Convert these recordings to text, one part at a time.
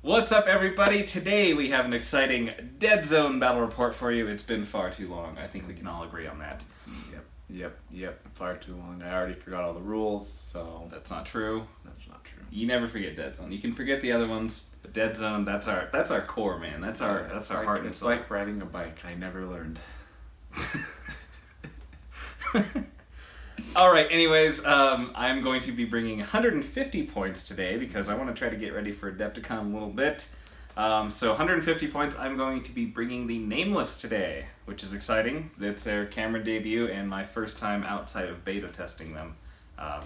What's up, everybody? Today we have an exciting Deadzone battle report for you. It's been far too long. I think we can all agree on that. Yep. Far too long. I already forgot all the rules, so... That's not true. That's not true. You never forget Deadzone. You can forget the other ones, but Deadzone, that's our core, man. That's our heart and soul. It's like riding a bike. I never learned. Alright, anyways, I'm going to be bringing 150 points today because I want to try to get ready for Adepticon a little bit. So 150 points, I'm going to be bringing the Nameless today, which is exciting. It's their camera debut and my first time outside of beta testing them.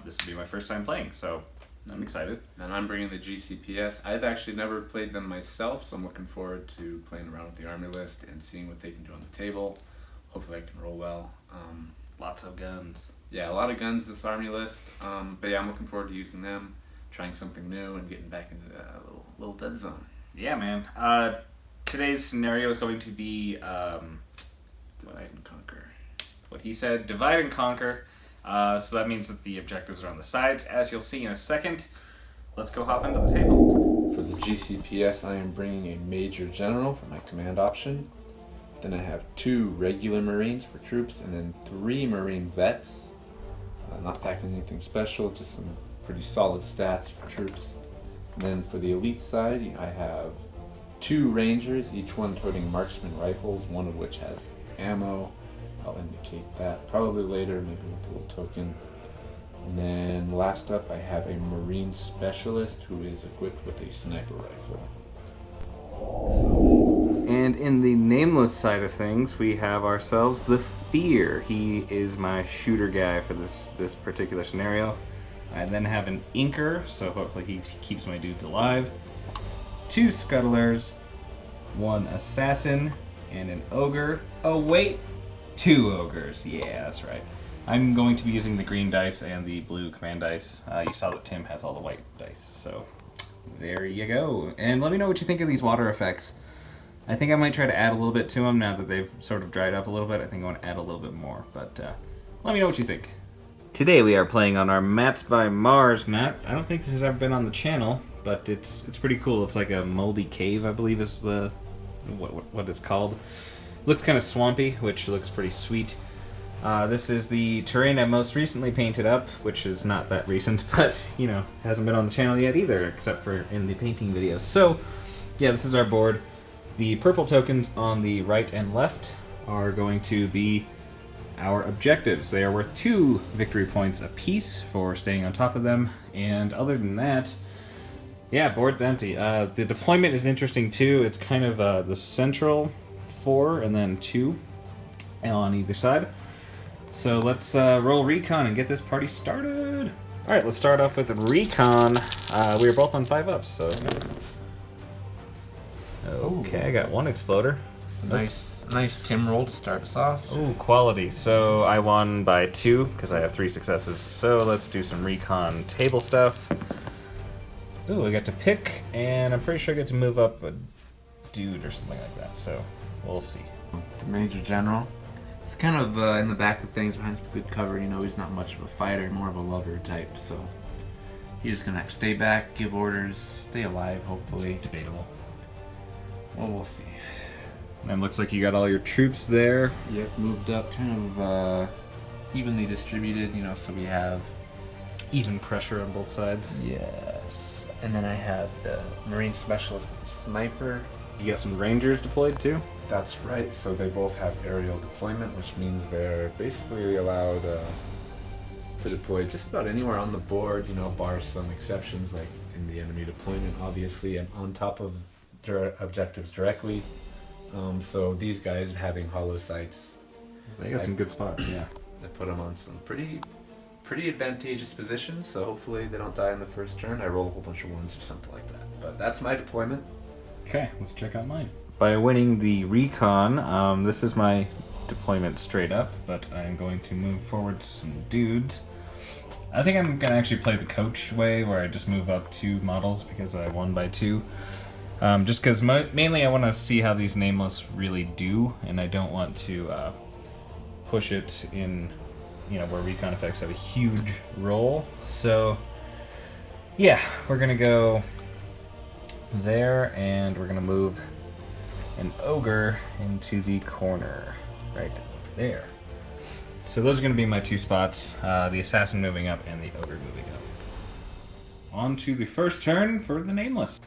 This will be my first time playing, so I'm excited. And I'm bringing the GCPS. I've actually never played them myself, so I'm looking forward to playing around with the army list and seeing what they can do on the table. Hopefully I can roll well. Lots of guns. Yeah, a lot of guns this army list. But yeah, I'm looking forward to using them, trying something new, and getting back into a little Deadzone. Yeah, man. Today's scenario is going to be Divide and conquer. what he said, divide and conquer. So that means that the objectives are on the sides, as you'll see in a second. Let's go hop into the table. For the GCPS, I am bringing a Major General for my command option. Then I have 2 regular Marines for troops, and then 3 Marine vets. Not packing anything special, just some pretty solid stats for troops. And then for the elite side, I have 2 Rangers, each one toting marksman rifles, one of which has ammo. I'll indicate that probably later, maybe with a little token. And then last up, I have a Marine Specialist who is equipped with a sniper rifle. And in the Nameless side of things, we have ourselves the Fear. He is my shooter guy for this particular scenario. I then have an Inker, so hopefully he keeps my dudes alive. 2 Scuttlers, 1 Assassin, and an Ogre. Oh wait, 2 Ogres. Yeah, that's right. I'm going to be using the green dice and the blue command dice. You saw that Tim has all the white dice, so there you go. And let me know what you think of these water effects. I think I might try to add a little bit to them now that they've sort of dried up a little bit. I think I want to add a little bit more, but let me know what you think. Today we are playing on our Mats by Mars map. I don't think this has ever been on the channel, but it's pretty cool. It's like a moldy cave, I believe is the what it's called. Looks kind of swampy, which looks pretty sweet. This is the terrain I most recently painted up, which is not that recent, but, you know, hasn't been on the channel yet either, except for in the painting videos. So, yeah, this is our board. The purple tokens on the right and left are going to be our objectives. They are worth 2 victory points apiece for staying on top of them, and other than that, yeah, board's empty. The deployment is interesting too. It's kind of the central 4 and then 2 on either side. So let's roll recon and get this party started. All right, let's start off with recon. We are both on 5-ups, so. Okay, I got 1 exploder. Nice Tim roll to start us off. Ooh, quality. So I won by 2 because I have 3 successes. So let's do some recon table stuff. Ooh, I get to pick, and I'm pretty sure I get to move up a dude or something like that. So we'll see. The Major General. He's kind of in the back of things behind some good cover. You know, he's not much of a fighter, more of a lover type. So he's just gonna have to stay back, give orders, stay alive, hopefully. It's debatable. Well, we'll see. And looks like you got all your troops there. Yep, moved up, kind of evenly distributed, you know, so we have... Even pressure on both sides. Yes. And then I have the Marine Specialist with the Sniper. You got some Rangers deployed too? That's right, so they both have aerial deployment, which means they're basically allowed to deploy just about anywhere on the board, you know, bar some exceptions, like in the enemy deployment, obviously, and on top of objectives directly. So these guys having hollow sights, They got some good spots, yeah. They put them on some pretty advantageous positions, so hopefully they don't die in the first turn. I roll a whole bunch of 1s or something like that. But that's my deployment. Okay, let's check out mine. By winning the recon, this is my deployment straight up, but I'm going to move forward some dudes. I think I'm going to actually play the coach way, where I just move up 2 models because I won by 2. Just because mainly I want to see how these Nameless really do, and I don't want to push it in, you know, where recon effects have a huge role. So, yeah, we're going to go there, and we're gonna move an ogre into the corner right there. So those are gonna be my 2 spots, the assassin moving up and the ogre moving up. On to the first turn for the Nameless.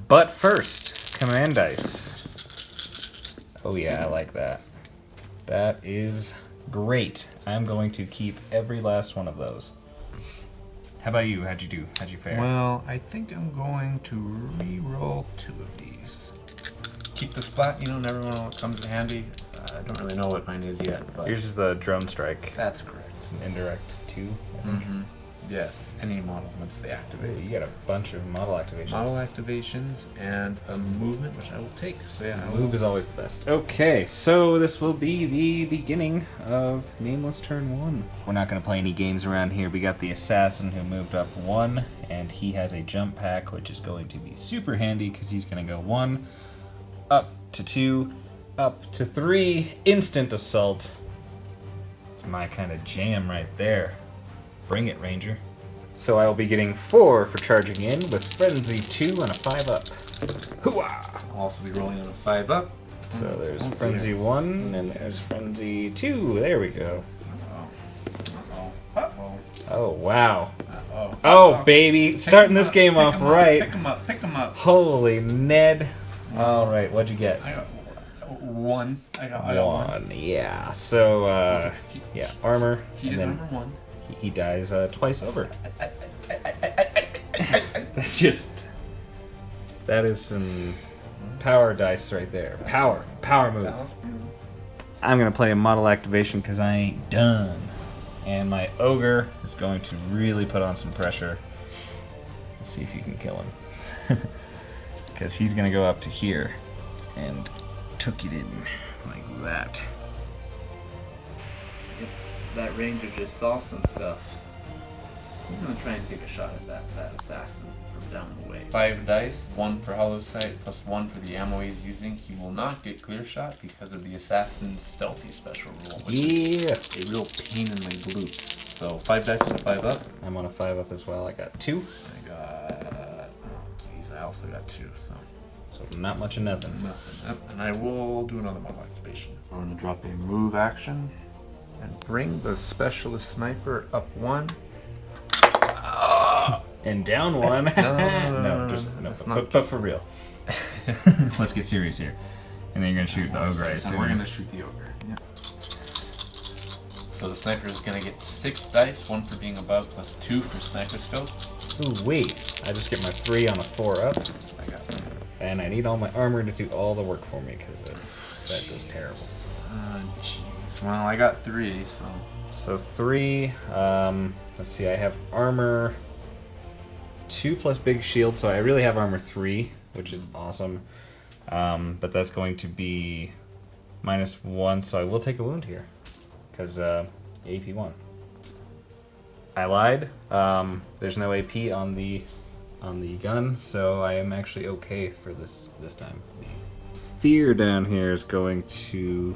But first, command dice. Oh yeah, I like that. That is great. I'm going to keep every last one of those. How about you? How'd you do? How'd you fare? Well, I think I'm going to re-roll 2 of these. Keep the spot, you know, never know what comes in handy. I don't really know what mine is yet, but... Yours is the drone strike. That's correct. It's an indirect 2, I think. Yes, any model once they activate. Ooh, you got a bunch of model activations. Model activations and a movement, which I will take. So yeah, Move is always the best. Okay, so this will be the beginning of Nameless turn 1. We're not going to play any games around here. We got the assassin who moved up 1, and he has a jump pack, which is going to be super handy because he's going to go 1, up to 2, up to 3, instant assault. It's my kind of jam right there. Bring it, Ranger. So I will be getting 4 for charging in with Frenzy 2 and a 5 up. Hooah! I'll also be rolling on a 5 up. So there's Frenzy 1 and there's Frenzy 2. There we go. Oh, wow. Oh, baby. Starting this game off right. Pick 'em up, pick 'em up. Holy Ned. All right, what'd you get? I got 1. I got 1. Yeah. So, yeah, armor. He is number 1. He dies twice over. That's just... That is some power dice right there. Power move. I'm going to play a model activation because I ain't done. And my ogre is going to really put on some pressure. Let's see if you can kill him. Because he's going to go up to here and took it in like that. That ranger just saw some stuff. I'm gonna try and take a shot at that assassin from down the way. 5 dice, 1 for hollow sight, plus 1 for the ammo he's using. He will not get clear shot because of the assassin's stealthy special rule, which is a real pain in my glutes. So 5 dice and a 5 up. I'm on a 5 up as well. I got 2. I got... oh jeez, I also got 2, so not much of nothing. nothing. Yep. And I will do another model activation. I'm gonna drop a move action and bring the specialist sniper up 1. And down 1. No, but for real. Let's get serious here. And then you're gonna shoot the ogre, I assume. We're gonna shoot the ogre. Yeah. So the sniper is gonna get 6 dice, 1 for being above, plus 2 for sniper scope. Ooh, wait. I just get my 3 on a 4 up. I got that. And I need all my armor to do all the work for me because that goes terrible. Jeez. Well, I got 3, so. So 3. Let's see. I have armor 2 plus big shield, so I really have armor 3, which is awesome. But that's going to be -1, so I will take a wound here because AP 1. I lied. There's no AP on the gun, so I am actually okay for this time. Fear down here is going to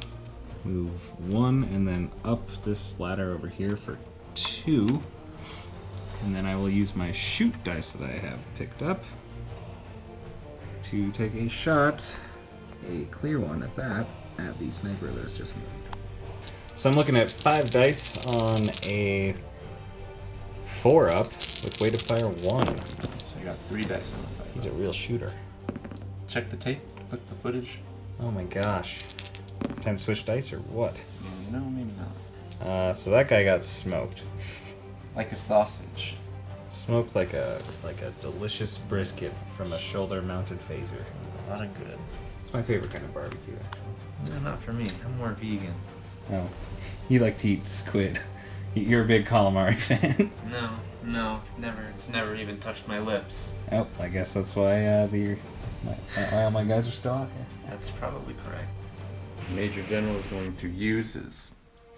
move 1 and then up this ladder over here for 2. And then I will use my shoot dice that I have picked up to take a shot, a clear one at that, at the sniper that's just moved. So I'm looking at 5 dice on a 4 up with weight of fire 1. So I got 3 dice on the 5. He's a real shooter. Check the tape, click the footage. Oh my gosh. Time to switch dice or what? No, maybe not. So that guy got smoked. Like a sausage. Smoked like a delicious brisket from a shoulder-mounted phaser. A lot of good. It's my favorite kind of barbecue, actually. No, not for me. I'm more vegan. Oh, you like to eat squid. You're a big calamari fan. No, never. It's never even touched my lips. Oh, I guess that's why all my guys are still out here. That's probably correct. Major General is going to use his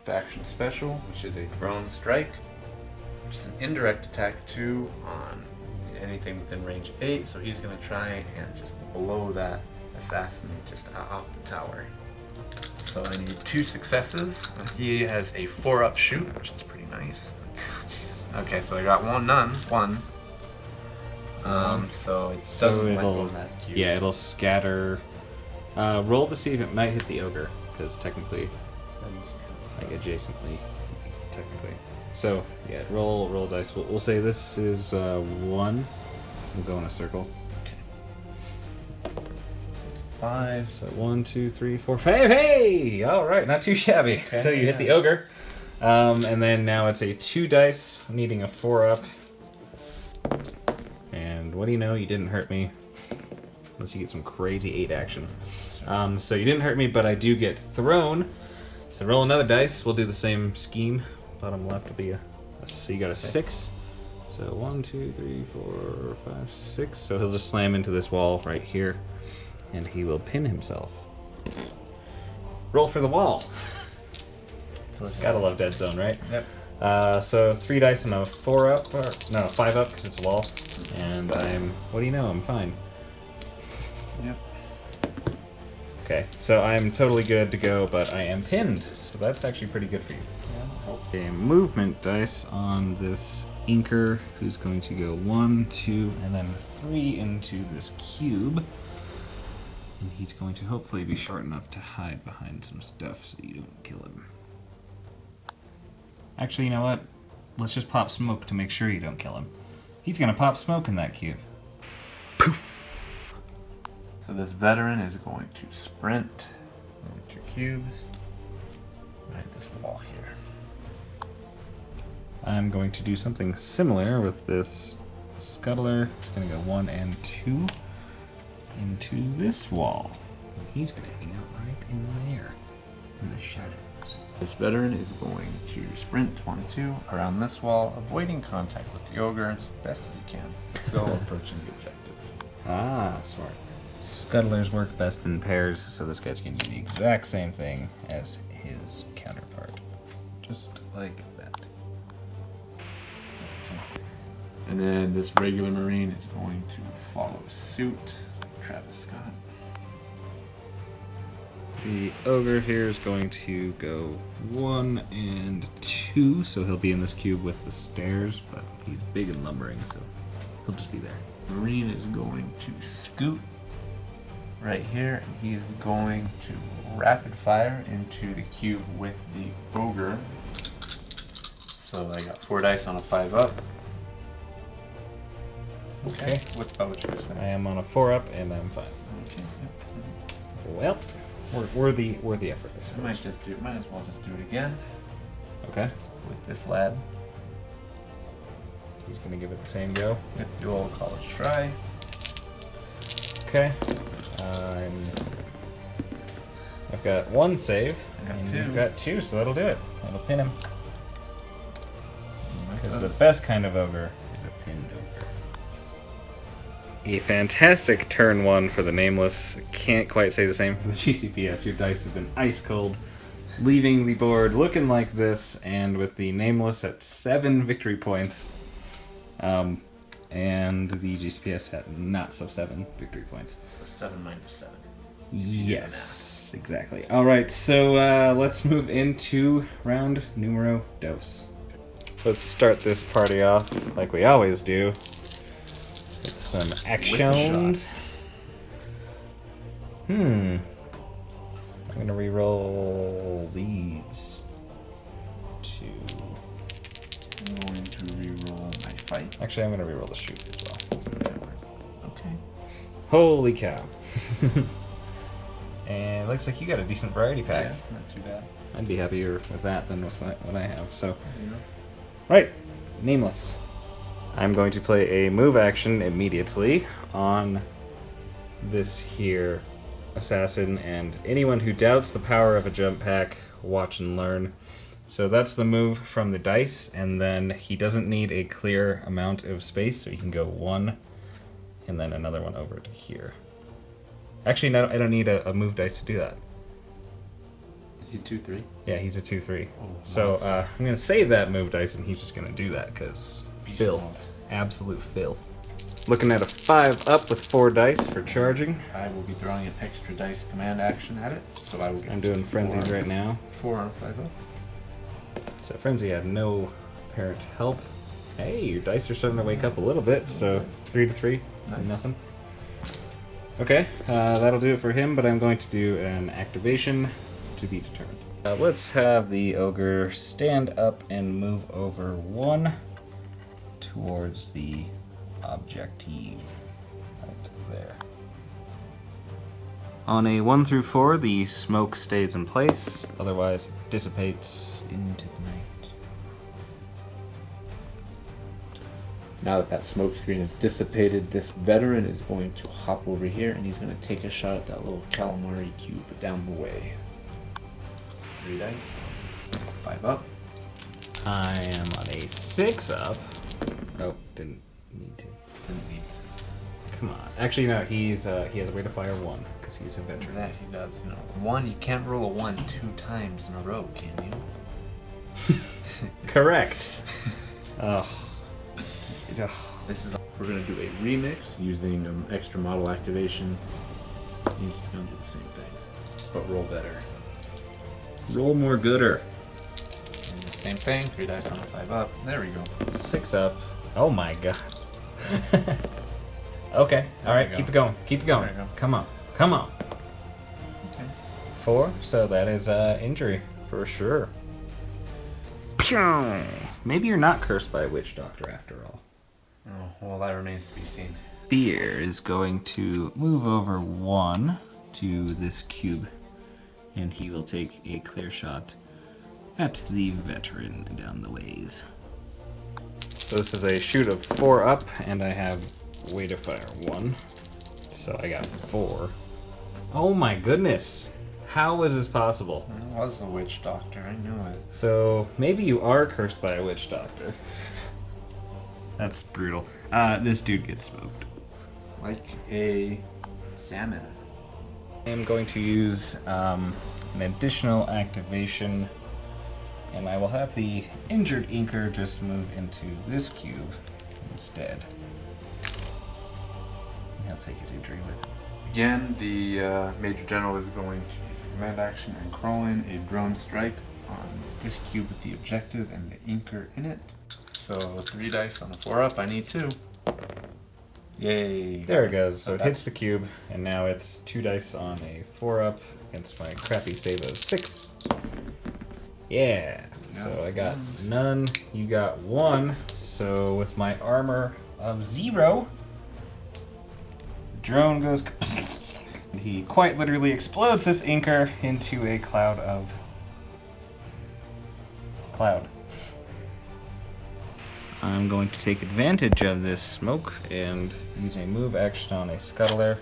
faction special, which is a drone strike, which is an indirect attack 2 on anything within range 8. So he's going to try and just blow that assassin just off the tower. So I need 2 successes. And he has a 4-up shoot, which is pretty nice. Okay, so I got 1, 1, So it So doesn't it'll, land on that cube. yeah, it'll scatter. Roll to see if it might hit the ogre, because technically, like adjacently, technically. So yeah, roll dice. We'll say this is 1. We'll go in a circle. 5. So 1, 2, 3, 4, 5. Hey, all right, not too shabby. Okay, So you hit the ogre, and then now it's a 2 dice, needing a 4 up. And what do you know? You didn't hurt me, unless you get some crazy 8 action. So you didn't hurt me, but I do get thrown. So roll another dice. We'll do the same scheme. Bottom left will be a so you got a 6. So 1, 2, 3, 4, 5, 6. So he'll just slam into this wall right here, and he will pin himself. Roll for the wall. Gotta love Deadzone, right? Yep. So 3 dice and a 4 up, or no, 5 up because it's a wall. And I'm, what do you know? I'm fine. Yep. Okay, so I'm totally good to go, but I am pinned, so that's actually pretty good for you. Okay, movement dice on this inker, who's going to go 1, 2, and then 3 into this cube. And he's going to hopefully be short enough to hide behind some stuff so you don't kill him. Actually, you know what? Let's just pop smoke to make sure you don't kill him. He's gonna pop smoke in that cube. Poof! So this veteran is going to sprint into cubes. Right, this wall here. I'm going to do something similar with this scuttler. It's gonna go 1 and 2 into this wall. And he's gonna hang out right in there, in the shadows. This veteran is going to sprint 1, 2 around this wall, avoiding contact with the ogre as best as he can. Still approaching the objective. Ah, smart. Scuttlers work best in pairs, so this guy's gonna do the exact same thing as his counterpart. Just like that. And then this regular Marine is going to follow suit. Travis Scott. The ogre here is going to go 1 and 2, so he'll be in this cube with the stairs, but he's big and lumbering, so he'll just be there. Marine is going to scoot right here, and he is going to rapid fire into the cube with the ogre. So I got 4 dice on a 5 up. Okay. What would you I say? am on a 4 up, and I'm fine. Okay. Well, worthy effort, I I suppose. might as well just do it again Okay. with this lad. He's gonna give it the same go. With the old college try. Okay. I've got 1 save, I got and 2. you've got 2, so that'll do it. That'll pin him. Because the best kind of ogre is a pinned ogre. A fantastic turn 1 for the Nameless. Can't quite say the same for the GCPS. Your dice have been ice cold, leaving the board looking like this, and with the Nameless at 7 victory points, and the GCPS at not so 7 victory points. 7 minus 7. Yes, exactly. All right, so let's move into round numero dos. Let's start this party off like we always do. With some actions. I'm gonna re-roll these 2. I'm going to re-roll my fight. Actually, I'm gonna re-roll the shoot as well. Okay. Holy cow! And it looks like you got a decent variety pack. Yeah, not too bad. I'd be happier with that than with what I have. So, You know. right, Nameless. I'm going to play a move action immediately on this here assassin, and anyone who doubts the power of a jump pack, watch and learn. So that's the move from the dice, and then he doesn't need a clear amount of space, so he can go 1 and then another one over to here. Actually, no, I don't need a move dice to do that. Is he 2-3? Yeah, he's a 2/3. Oh, So monster. I'm gonna save that move dice, and he's just gonna do that because Beast filth, mode. absolute filth. Looking at a 5 up with 4 dice for charging. I will be throwing an extra dice command action at it, so I will get I'm doing frenzies right now. 4 on a 5 up. So frenzy had no apparent help. Hey, your dice are starting to wake up a little bit. So 3 to 3. Nice. Nothing. Okay, that'll do it for him, but I'm going to do an activation to be determined. Let's have the ogre stand up and move over 1 towards the objective. Right there. On a 1 through 4, the smoke stays in place, otherwise it dissipates into the night. Now that that smoke screen is dissipated, this veteran is going to hop over here and he's going to take a shot at that little calamari cube down the way. 3 dice. 5 up. I am on a 6 up. Oh, didn't need to. Didn't need to. Come on. Actually, no, he has a way to fire 1 because he's a veteran. That he does. You know, 1, you can't roll a 1 2 times in a row, can you? Correct. Oh. This is. We're gonna do a remix using extra model activation. He's just gonna do the same thing, but roll better. Roll more gooder. And the same thing. 3 dice on a 5 up. There we go. 6 up. Oh my god. Okay. All right. There we Keep go. it going. Keep it going. There we go. Come on. Come on. Okay. 4. So that is injury for sure. Pew! Maybe you're not cursed by a witch doctor after all. Oh, well, that remains to be seen. Fear is going to move over 1 to this cube, and he will take a clear shot at the veteran down the ways. So this is a shoot of 4 up, and I have way to fire 1. So I got 4. Oh my goodness! How was this possible? I was a witch doctor, I knew it. So maybe you are cursed by a witch doctor. That's brutal. This dude gets smoked. Like a salmon. I am going to use an additional activation, and I will have the injured inker just move into this cube instead. And he'll take his injury with him. Again, the Major General is going to use a command action and crawl in a drone strike on this cube with the objective and the inker in it. So 3 dice on a 4 up, I need 2. Yay. There it goes. So it hits the cube, and now it's 2 dice on a 4 up against my crappy save of 6. Yeah. So I got none. You got 1. So with my armor of 0, the drone goes. He quite literally explodes this inker into a cloud of cloud. I'm going to take advantage of this smoke and use a move action on a scuttler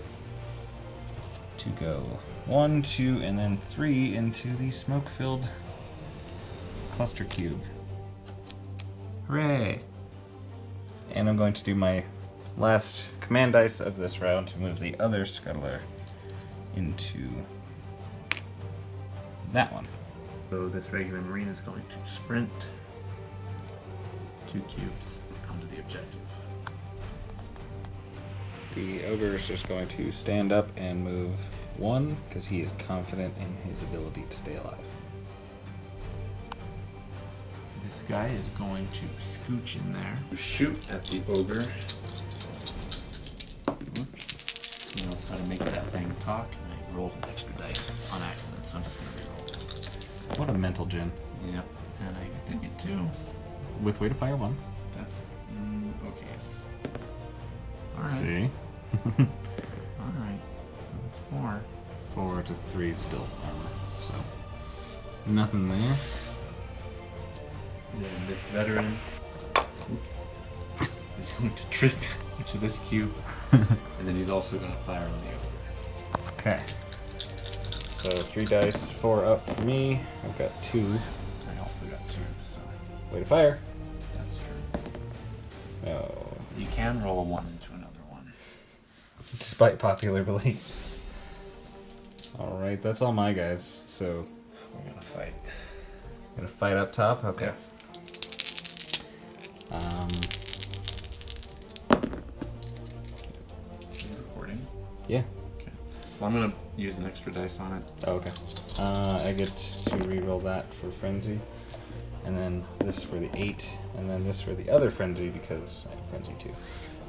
to go 1, 2, and then 3 into the smoke-filled cluster cube. Hooray! And I'm going to do my last command dice of this round to move the other scuttler into that one. So this regular Marine is going to sprint 2 cubes, come to the objective. The ogre is just going to stand up and move 1 because he is confident in his ability to stay alive. This guy is going to scooch in there, shoot at the ogre. Whoops. He knows how to make that thing talk, and I rolled an extra dice on accident, so I'm just going to reroll. What a mental gen. Yep, and I did get 2. With way to fire 1. That's okay. Yes. All right. See? All right. So it's 4. 4 to 3 is still armor. So nothing there. And then this veteran, oops, is going to trip into this cube, and then he's also going to fire on the ogre. Okay. So 3 dice, 4 up for me. I've got 2. I also got 2, so Way to fire. that's true. Oh. You can roll a 1 into another 1. Despite popular belief. Alright, that's all my guys. So We're going to fight. gonna fight up top? Okay. Yeah. You recording? Yeah. Okay. Well, I'm going to use an extra dice on it. Oh, okay. I get to re-roll that for Frenzy. And then this for the 8. And then this for the other Frenzy because I have Frenzy too.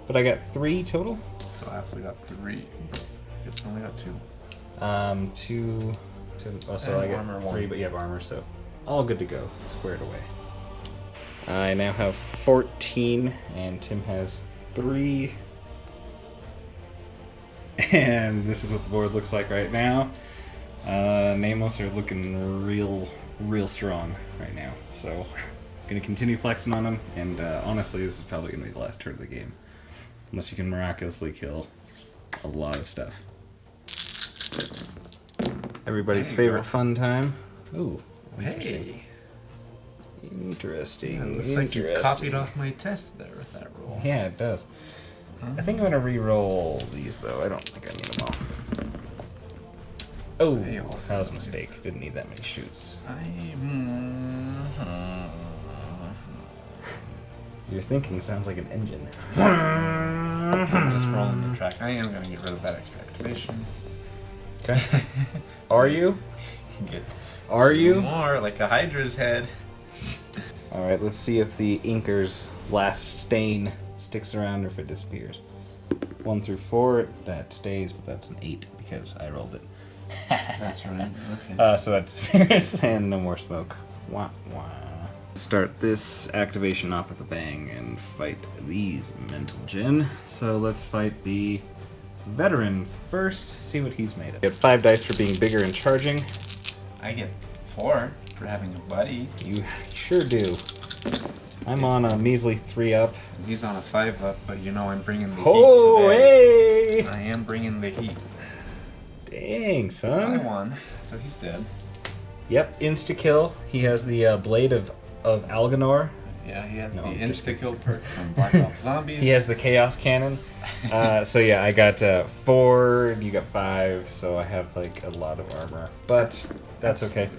But I got 3 total. So I also got 3. Guess I only got 2. 2. Oh, so And I armor got 3, 1. but you have armor, so all good to go. Squared away. I now have 14, and Tim has 3. And this is what the board looks like right now. Nameless are looking real strong right now. So, gonna continue flexing on them, and honestly, this is probably gonna be the last turn of the game. Unless you can miraculously kill a lot of stuff. Everybody's favorite fun time. Ooh. Hey. Interesting. Yeah, it looks like you copied off my test there with that roll. Yeah, it does. I think I'm gonna re-roll these though. I don't think I need them all. Oh, that was a mistake. Didn't need that many shoots. Your thinking sounds like an engine. I'm just rolling the track. I am gonna get rid of that extra activation. Okay. Are you? Get Are you? more like a Hydra's head. Alright, let's see if the inker's last stain sticks around or if it disappears. 1 through 4, that stays, but that's an 8 because I rolled it. That's right. Okay. So that disappears and no more smoke. Wah, wah. Start this activation off with a bang and fight these mental gen. So let's fight the veteran first, see what he's made of. Get 5 dice for being bigger and charging. I get 4 for having a buddy. You sure do. I'm on a measly 3 up. He's on a 5 up, but you know I'm bringing the Oh, heat today. hey! I am bringing the heat. Dang, So I son. won, so he's dead. Yep, insta-kill. He has the blade of Alganor. Yeah, he has No, the I'm just insta-kill perk from Black Ops Zombies. He has the Chaos Cannon. So yeah, I got 4, and you got 5, so I have like a lot of armor. But that's okay.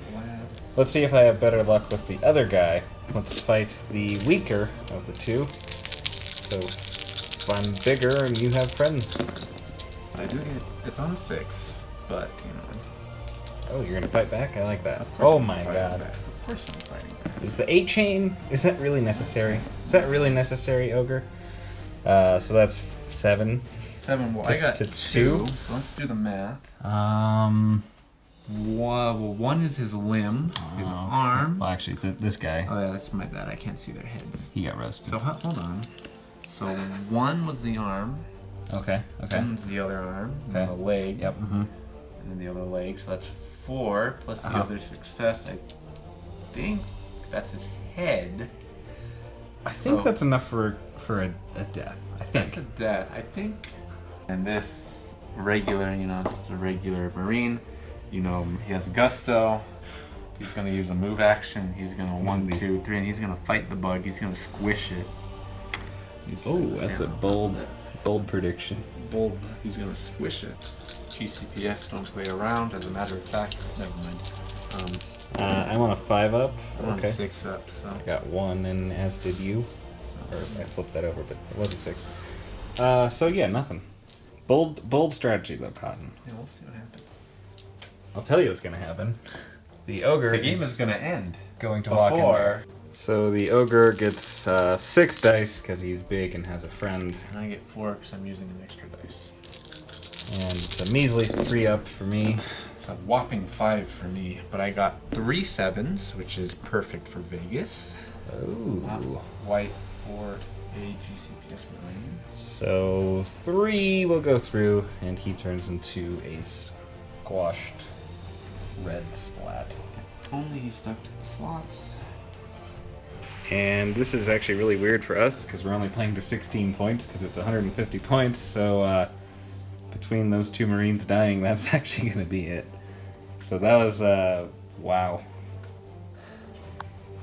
Let's see if I have better luck with the other guy. Let's fight the weaker of the two. So if I'm bigger and you have friends. I do get, it's on a 6, but you know. Oh, you're gonna fight back? I like that. Of course Oh I'm my fighting god. back. Of course I'm fighting back. Is the 8 chain, is that really necessary? Is that really necessary, Ogre? So that's 7. 7, well, I got to 2, 2. so let's do the math. Well, 1 is his limb, his arm. Well, actually, this guy, Oh yeah, that's my bad, I can't see their heads. he got roasted. So hold on. So 1 was the arm, Okay. 1 was the other arm, and then Okay. the leg, Yep. and then the other leg, so that's 4, plus the other success, I think that's his head. I think So- that's enough for a death. I That's think. a death, I think. And this regular, you know, just a regular Marine, you know, he has gusto. He's gonna use a move action. He's gonna 1, 2, 3, and he's gonna fight the bug. He's gonna squish it. Oh, that's a bold prediction. bold. He's gonna squish it. GCPS don't play around. As a matter of fact, never mind. I'm on a 5 up. I'm on Okay. 6 up, so. I got 1, and as did you. Or I flipped that over, but it was a 6. So yeah, nothing. Bold strategy though, Cotton. Yeah, we'll see what happens. I'll tell you what's gonna happen. The ogre The game is gonna end going to walk in there. before. So the ogre gets 6 dice because he's big and has a friend, And I get 4 because I'm using an extra dice. and it's a measly 3 up for me. It's a whopping 5 for me, but I got 3 7s, which is perfect for Vegas. Ooh. White for a GCPS Marine. So 3 will go through, and he turns into a squashed red splat. Only he stuck to the slots. And this is actually really weird for us because we're only playing to 16 points because it's 150 points. So between those 2 Marines dying, that's actually going to be it. So that was wow.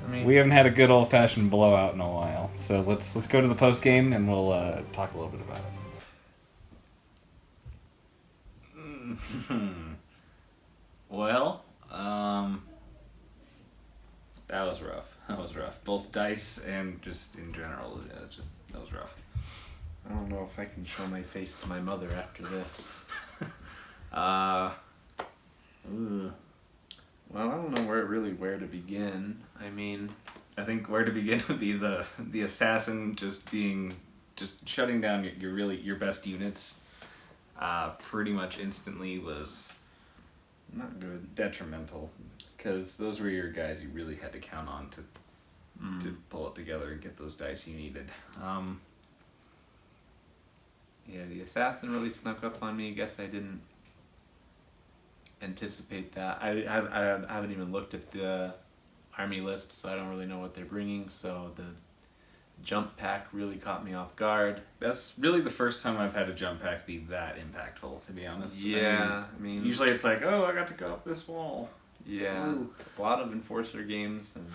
I mean, We haven't had a good old-fashioned blowout in a while. So let's go to the post game and we'll talk a little bit about it. Well, that was rough. That was rough. Both dice and just in general, that was rough. I don't know if I can show my face to my mother after this. Well, I don't know where to begin. I mean, I think where to begin would be the assassin just being just shutting down your best units pretty much instantly was not good. Detrimental, because those were your guys you really had to count on to pull it together and get those dice you needed. Yeah, the assassin really snuck up on me. I guess I didn't anticipate that. I haven't even looked at the army list, so I don't really know what they're bringing. So the jump pack really caught me off guard. That's really the first time I've had a jump pack be that impactful, to be honest. Yeah, I mean usually it's like, oh, I got to go up this wall. Yeah, Ooh. a lot of enforcer games, and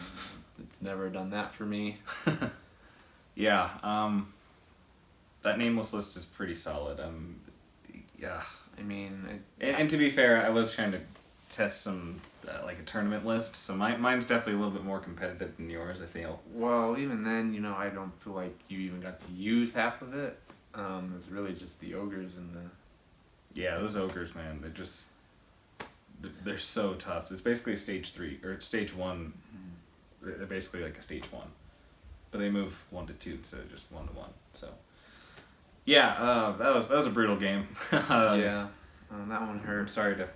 it's never done that for me. Yeah, that Nameless list is pretty solid. Yeah. I mean, And to be fair, I was trying to test some like a tournament list, so mine's definitely a little bit more competitive than yours, I feel. Well, even then, you know, I don't feel like you even got to use half of it. It's really just the ogres and the... Yeah, those ogres, man, they're so tough. It's basically a stage 3 or stage 1. They're basically like a stage 1, but they move 1 to 2 instead of just 1 to 1. So yeah, that was a brutal game. Yeah, that one I'm hurt. sorry to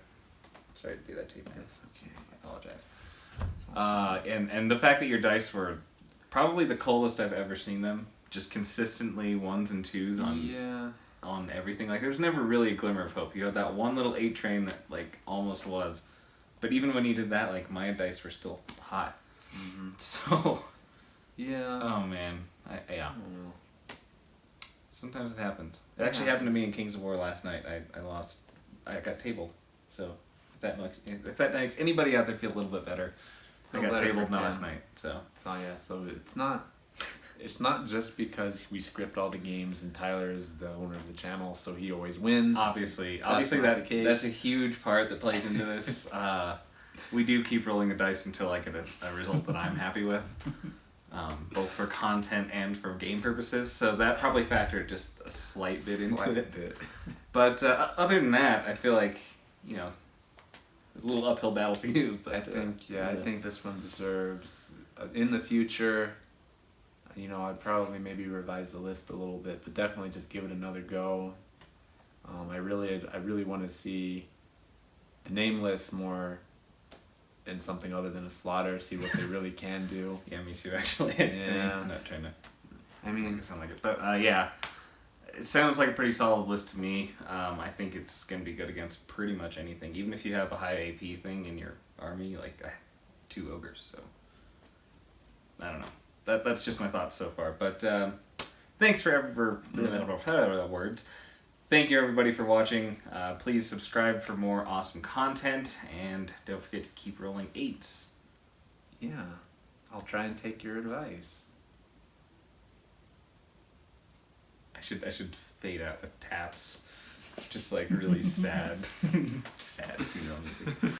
do that to you, man. It's okay. I apologize. And the fact that your dice were probably the coldest I've ever seen them, just consistently 1s and 2s on everything. Like there's never really a glimmer of hope. You had that one little 8 train that like almost was, but even when you did that, like my dice were still hot. So yeah. Oh man, yeah. I don't know. Sometimes it happens. It actually happened to me in Kings of War last night. I lost. I got tabled. So if that makes anybody out there feel a little bit better, I got tabled last night. So So it's not just because we script all the games and Tyler is the owner of the channel, so he always wins. Obviously that's a huge part that plays into this. We do keep rolling the dice until I get a result that I'm happy with, both for content and for game purposes. So that probably factored just a slight bit into it. But other than that, I feel like, you know, it's a little uphill battle for you. But, I think this one deserves, in the future, you know, I'd probably maybe revise the list a little bit, but definitely just give it another go. I really want to see the Nameless more in something other than a slaughter, see what they really can do. Yeah, me too, actually. Yeah. I'm not trying to make it sound like it. But yeah, it sounds like a pretty solid list to me. I think it's going to be good against pretty much anything. Even if you have a high AP thing in your army, like I have 2 ogres, so I don't know. That's just my thoughts so far. But thanks for words. Thank you everybody for watching. Please subscribe for more awesome content, and don't forget to keep rolling 8s. Yeah, I'll try and take your advice. I should fade out with taps, just like really sad, sad funeral music.